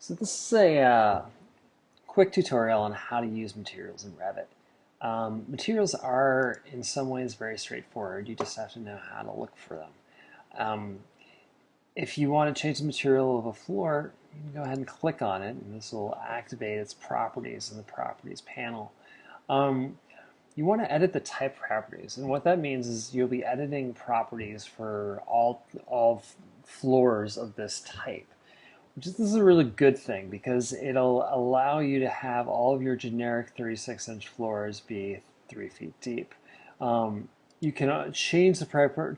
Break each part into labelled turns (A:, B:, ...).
A: So this is a quick tutorial on how to use materials in Revit. Materials are in some ways very straightforward. You just have to know how to look for them. Um, if you want to change the material of a floor, you can go ahead and click on it, and this will activate its properties in the Properties panel. You want to edit the type properties, and what that means is you'll be editing properties for all floors of this type. This is a really good thing because it'll allow you to have all of your generic 36-inch floors be 3 feet deep. You can change the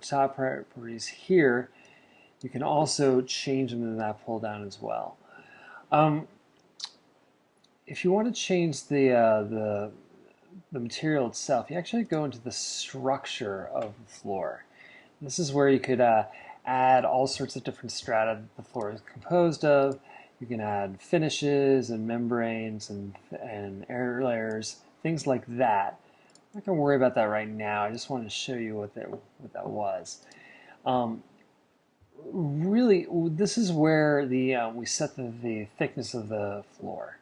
A: top properties here. You can also change them in that pull down as well. If you want to change the material itself, you actually go into the structure of the floor. This is where you could add all sorts of different strata that the floor is composed of. You can add finishes and membranes and air layers, things like that. I'm not going to worry about that right now. I just wanted to show you what that was. Really, this is where we set the thickness of the floor.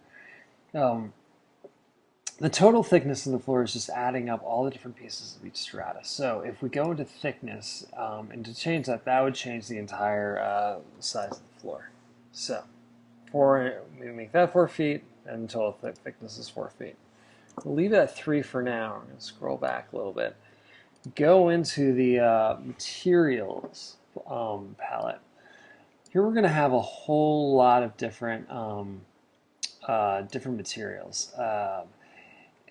A: The total thickness of the floor is just adding up all the different pieces of each strata. So if we go into thickness, and to change that, that would change the entire size of the floor. So we make that 4 feet, and the total thickness is 4 feet. We'll leave it at 3 for now. We're going to scroll back a little bit. Go into the materials palette. Here we're going to have a whole lot of different materials.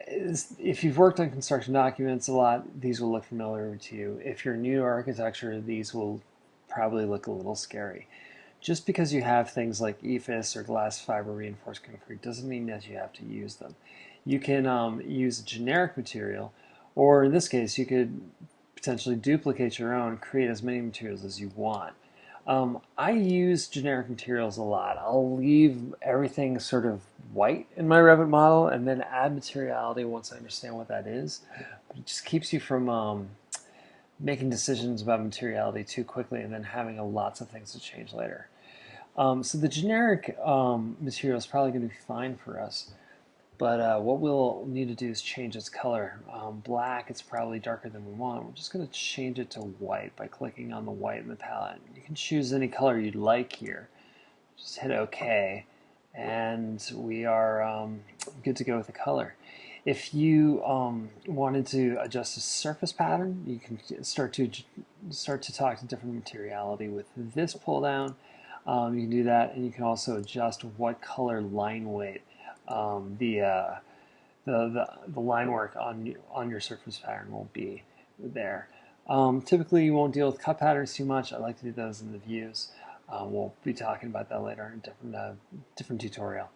A: If you've worked on construction documents a lot, these will look familiar to you. If you're new to architecture, these will probably look a little scary. Just because you have things like EIFS or glass fiber reinforced concrete doesn't mean that you have to use them. You can use a generic material, or in this case, you could potentially duplicate your own, create as many materials as you want. I use generic materials a lot. I'll leave everything sort of white in my Revit model and then add materiality once I understand what that is. But it just keeps you from making decisions about materiality too quickly and then having lots of things to change later. So the generic material is probably going to be fine for us. But what we'll need to do is change its color. Black, it's probably darker than we want. We're just going to change it to white by clicking on the white in the palette. You can choose any color you'd like here. Just hit OK, and we are good to go with the color. If you wanted to adjust the surface pattern, you can start to talk to different materiality with this pull down. You can do that, and you can also adjust what color line weight the line work on your surface pattern will be there. Typically, you won't deal with cut patterns too much. I like to do those in the views. We'll be talking about that later in a different tutorial.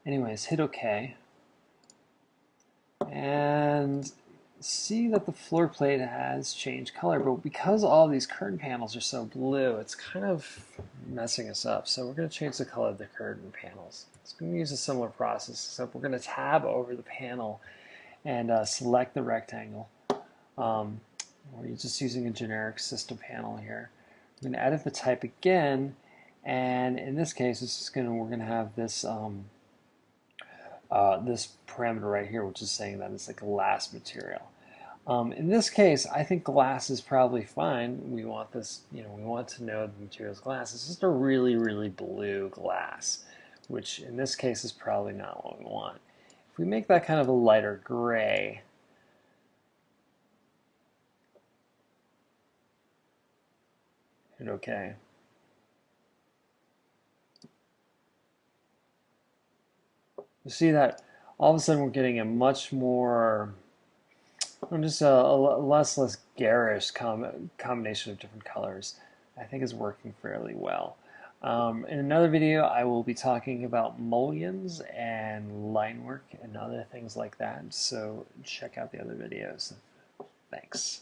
A: Anyways, hit OK, and see that the floor plate has changed color, but because all these curtain panels are so blue, it's kind of messing us up. So we're going to change the color of the curtain panels. It's going to use a similar process, except we're going to tab over the panel and select the rectangle. We're just using a generic system panel here. We're going to edit the type again, and in this case, we're going to have this this parameter right here, which is saying that it's a glass material. In this case, I think glass is probably fine. We want this, we want to know the material is glass. It's just a really, really blue glass, which in this case is probably not what we want. If we make that kind of a lighter gray, hit OK. You see that all of a sudden we're getting a much more, just a less garish combination of different colors. I think is working fairly well. In another video, I will be talking about mullions and line work and other things like that. So check out the other videos. Thanks.